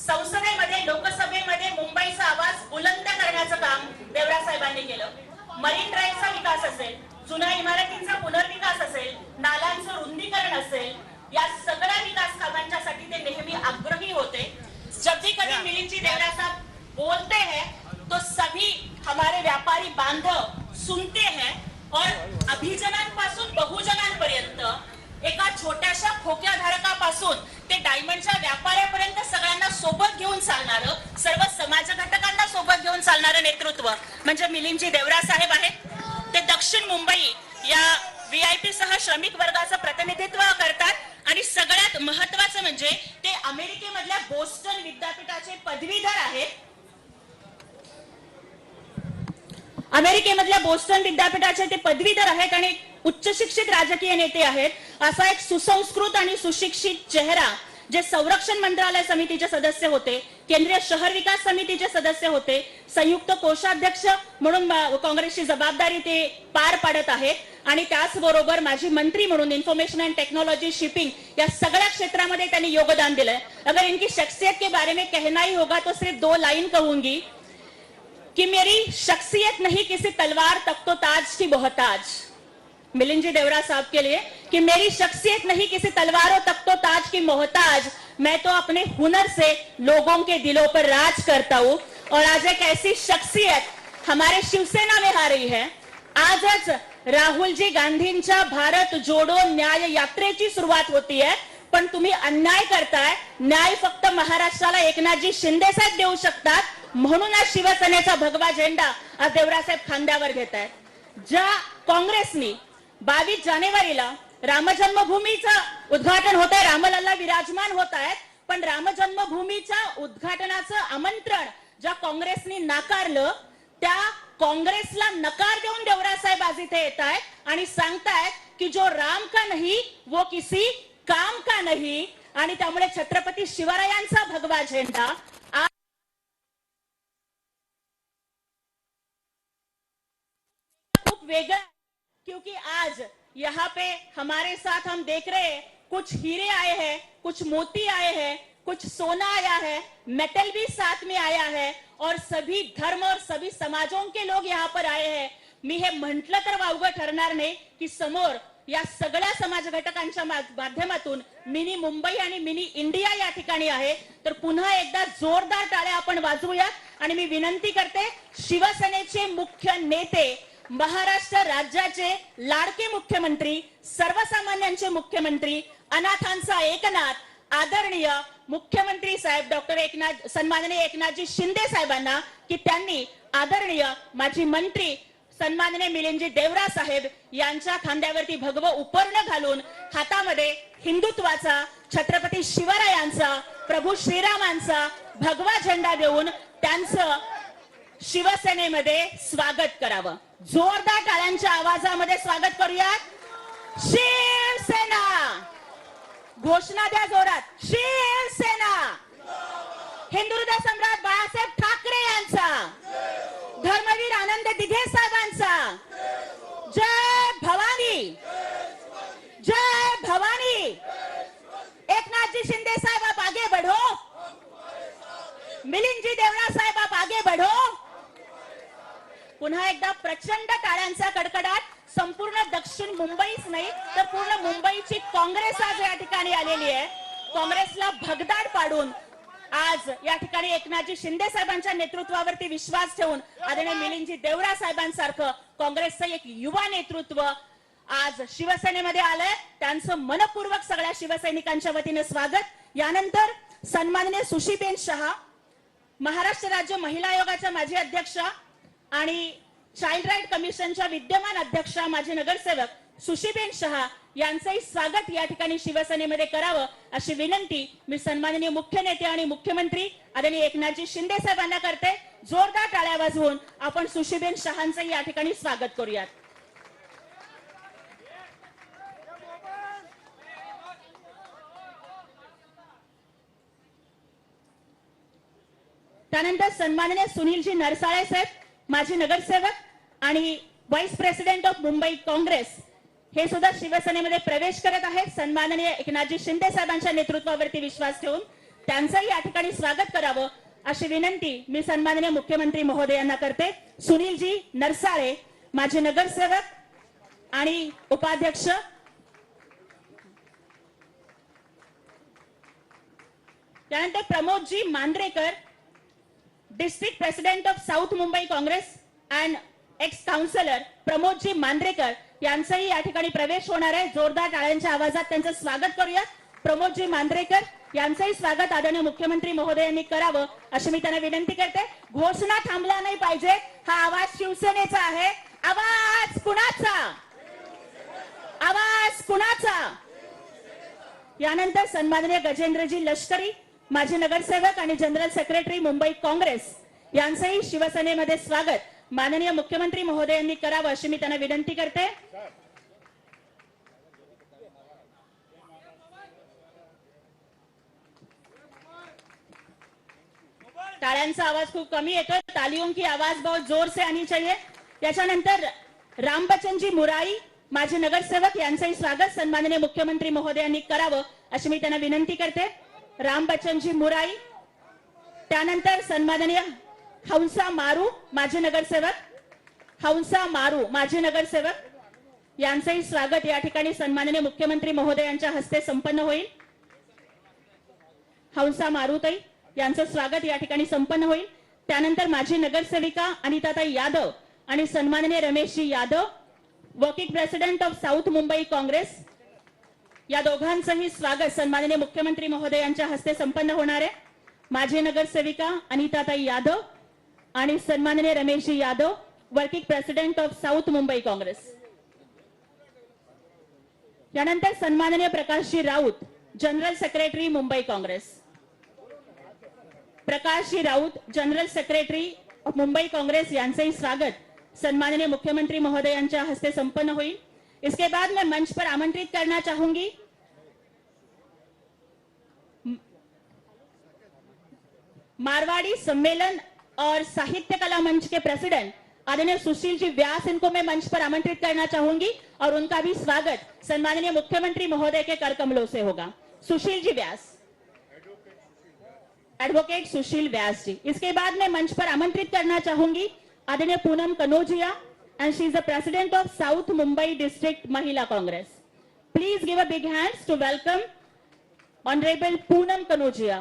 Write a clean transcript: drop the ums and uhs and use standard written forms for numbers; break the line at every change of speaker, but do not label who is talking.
संसदेमध्ये लोकसभेमध्ये मुंबईचा आवाज बुलंद करण्याचं काम देवरा साहेबांनी केलं। मरीन ड्राईव्हचा विकास असेल, जुन्या इमारतींचा पुनर्विकास असेल, नाल्यांचं रुंदीकरण असेल, या सगळ्या विकास कामांच्यासाठी ते नेहमी आग्रही होते। जब भी कभी मिलिंद जी देवरा साहब बोलते हैं तो सभी हमारे व्यापारी बांधव सुनते हैं और अभिजनांपासून बहुजनांपर्यंत एका छोट्याशा खोक्याधारकापासून ते डायमंडच्या व्यापाऱ्यापर्यंत सगळ्यांना सोबत घेऊन चालणारं, सर्व समाज घटकांना सोबत घेऊन चालणारं नेतृत्व म्हणजे मिलिंदजी देवरा साहेब आहेत। ते दक्षिण मुंबई या व्हीआयपी सह श्रमिक वर्गाचं प्रतिनिधित्व करतात आणि सगळ्यात महत्त्वाचं म्हणजे ते अमेरिकेमधल्या बोस्टन विद्यापीठाचे पदवीधर आहेत। अमेरिकेमधल्या बोस्टन विद्यापीठाचे ते पदवीधर आहेत आणि उच्च शिक्षित राजकीय नेते आहेत। असा एक सुसंस्कृत आणि सुशिक्षित चेहरा जे संरक्षण मंत्रालय समितीचे सदस्य होते, केंद्रीय शहर विकास समितीचे सदस्य होते, संयुक्त कोषाध्यक्ष म्हणून काँग्रेसची जबाबदारी ते पार पाडत आहेत आणि त्याचबरोबर माजी मंत्री म्हणून इन्फॉर्मेशन एंड टेक्नोलॉजी, शिपिंग या सगळ्या क्षेत्रामध्ये त्यांनी योगदान दिलंय। अगर इनकी शख्सियत के बारे में कहना ही होगा तो सिर्फ 2 लाइन कहूंगी कि मेरी शख्सियत नहीं किसी तलवार तख्तो ताज की मोहताज। मिलिंद जी देवरा साहब के लिए कि मेरी शख्सियत नहीं किसी तलवारों तख्तो ताज की मोहताज, मैं तो अपने हुनर से लोगों के दिलों पर राज करता हूं। और आज एक ऐसी शख्सियत हमारे शिवसेना में आ रही है। आजच राहुल जी गांधींच्या भारत जोडो न्याय यात्रेची सुरुवात होतीये, पण तुम्ही अन्याय करताय। न्याय फक्त महाराष्ट्राला एकनाथजी शिंदे साहेब देऊ शकतात, म्हणून आज शिवसेनेचा भगवा झेंडा आज देवरा साहेब खांद्यावर घेत आहेत। ज्या काँग्रेसनी 22 जानेवारीला रामजन्मभूमीचं उद्घाटन होत आहे, रामलल्ला विराजमान होत आहेत, पण रामजन्मभूमीच्या उद्घाटनाचं आमंत्रण ज्या काँग्रेसनी नाकारलं, त्या काँग्रेसला नकार देऊन देवरा साहेब आज इथे येत आहेत आणि सांगतायत की जो राम का नहीं वो किसी काम का नहीं। आणि त्यामुळे छत्रपती शिवरायांचा भगवा झेंडा खूप वेगळा, क्योंकि आज यहाँ पे हमारे साथ हम देख रहे हैं कुछ हीरे आए हैं, कुछ मोती आए हैं, कुछ सोना आया है, मेटल भी साथ में आया है और सभी धर्म और सभी समाजों के लोग यहाँ पर आए हैं। मी हे म्हटलं तर वावगं ठरणार नाही की समोर या सगळ्या समाज घटकांच्या माध्यमातून मिनी मुंबई आणि मिनी इंडिया या ठिकाणी आहे। तर पुन्हा एकदा जोरदार टाळ्या आपण वाजवूयात आणि मी विनंती करते शिवसेनेचे मुख्य नेते, महाराष्ट्र राज्याचे लाडके मुख्यमंत्री, सर्वसामान्यांचे मुख्यमंत्री, अनाथांचा एकनाथ, आदरणीय मुख्यमंत्री साहेब डॉक्टर सन्माननीय एकनाथजी शिंदे साहेबांना की त्यांनी आदरणीय माजी मंत्री सन्माननीय मिलिंदजी देवरा साहेब यांच्या खांद्यावरती भगवं उपर्ण घालून हातामध्ये हिंदुत्वाचा, छत्रपती शिवरायांचा, प्रभू श्रीरामांचा भगवा झेंडा देऊन त्यांचं शिवसेनेमध्ये स्वागत करावं। जोरदार टाळ्यांच्या आवाजामध्ये स्वागत करूयात। शिवसेना, घोषणा द्या जोरात, शिवसेना, हिंदुहृदय सम्राट बाळासाहेब ठाकरे यांचा, धर्मवीर आनंद दिघे साहेबांचा, जय भवानी, जय भवानी। एकनाथजी शिंदे साहेब आप आगे बढ़ो, मिलिंद जी देवरा साहेब आप आगे बढ़ो। पुन्हा एकदा प्रचंड टाळ्यांचा कडकडाट। संपूर्ण दक्षिण मुंबईच नाही तर पूर्ण मुंबईची काँग्रेस आज या ठिकाणी आलेली आहे। काँग्रेसला भगदाड पाडून आज या ठिकाणी एकनाथजी शिंदे साहेबांच्या नेतृत्वावरती विश्वास ठेवून आदरणीय मिलिंदजी देवरा साहेबांसारखं काँग्रेसचं एक युवा नेतृत्व आज शिवसेनेमध्ये आलंय। त्यांचं मनपूर्वक सगळ्या शिवसैनिकांच्या वतीने स्वागत। यानंतर सन्माननीय सुशीबेन शहा, महाराष्ट्र राज्य महिला आयोगाच्या माजी अध्यक्ष आणि चाइल्ड राईट कमिशनच्या विद्यमान अध्यक्षा माजी नगरसेवक सुशीबेन शहा यांचंही स्वागत या ठिकाणी शिवसेनेमध्ये करावं अशी विनंती मी सन्माननीय मुख्य नेते आणि मुख्यमंत्री आदरणीय एकनाथजी शिंदे साहेबांना करते। जोरदार टाळ्या वाजवून आपण सुशीबेन शहांचं या ठिकाणी स्वागत करूयात। त्यानंतर सन्माननीय सुनीलजी नरसाळे साहेब, माजी नगरसेवक आणि vice president of Mumbai Congress, हे सुद्धा शिवसेनेमध्ये प्रवेश करत आहेत सन्माननीय एकनाथजी शिंदे साहेबांच्या नेतृत्वावरती विश्वास ठेवून। त्यांचंही या ठिकाणी स्वागत करावं अशी विनंती मी सन्माननीय मुख्यमंत्री महोदयांना करते. सुनीलजी नरसाळे माजी नगरसेवक आणि उपाध्यक्ष, त्यानंतर Pramodji Mandrekar district president of south Mumbai Congress and ex councillor Pramodji Mandrekar यांचाही या ठिकाणी प्रवेश होणार आहे. जोरदार टाळ्यांच्या आवाजात त्यांचं स्वागत करूया. प्रमोदजी मांद्रेकर यांचंही स्वागत आदरणीय मुख्यमंत्री महोदयांनी करावं अशी मी त्यांना विनंती करते. घोषणा थांबल्या नाही पाहिजे. हा आवाज शिवसेनेचा आहे. आवाज कुणाचा? आवाज कुणाचा? यानंतर सन्माननीय गजेंद्रजी लष्करी माजी नगरसेवक आणि जनरल सेक्रेटरी मुंबई काँग्रेस यांचंही शिवसेनेमध्ये स्वागत माननीय मुख्यमंत्री महोदयांनी करावं अशी मी त्यांना विनंती करते. टाळ्यांचा आवाज खूप कमी येतोय. तालियों की आवाज बहुत जोर से आनी चाहिए. याच्यानंतर रामबचनजी मुराई माजी नगरसेवक यांचंही स्वागत सन्माननीय मुख्यमंत्री महोदयांनी करावं अशी मी त्यांना विनंती करते. रामबचनजी मुराई, त्यानंतर सन्माननीय हंसा मारू माजी नगरसेवक, हंसा मारू माजी नगरसेवक यांचंही स्वागत या ठिकाणी सन्माननीय मुख्यमंत्री महोदयांच्या हस्ते संपन्न होईल. हंसा मारूताई यांचं स्वागत या ठिकाणी संपन्न होईल. त्यानंतर माजी नगरसेविका अनिताताई यादव आणि सन्माननीय Rameshji Yadav working president of south Mumbai Congress या दोघांचंही स्वागत सन्माननीय मुख्यमंत्री महोदयांच्या हस्ते संपन्न होणार आहे. माजी नगरसेविका अनिताताई यादव आणि सन्माननीय Rameshji Yadav working president of south Mumbai Congress. यानंतर सन्माननीय Prakashji Raut general secretary Mumbai Congress. Prakashji Raut general secretary of Mumbai Congress यांचेही स्वागत सन्माननीय मुख्यमंत्री महोदयांच्या हस्ते संपन्न होईल. इसके बाद मैं मंच पर आमंत्रित करना चाहूंगी मारवाड़ी सम्मेलन और साहित्य कला मंच के प्रेसिडेंट आदरणीय सुशील जी व्यास, इनको मैं मंच पर आमंत्रित करना चाहूंगी और उनका भी स्वागत सन्माननीय मुख्यमंत्री महोदय के कर कमलों से होगा. सुशील जी व्यास, एडवोकेट सुशील व्यास जी. इसके बाद मैं मंच पर आमंत्रित करना चाहूंगी आदरणीय Poonam Kanojia and she is the president of South Mumbai District Mahila Congress. Please give a big hands to welcome Honorable Poonam Kanojiya.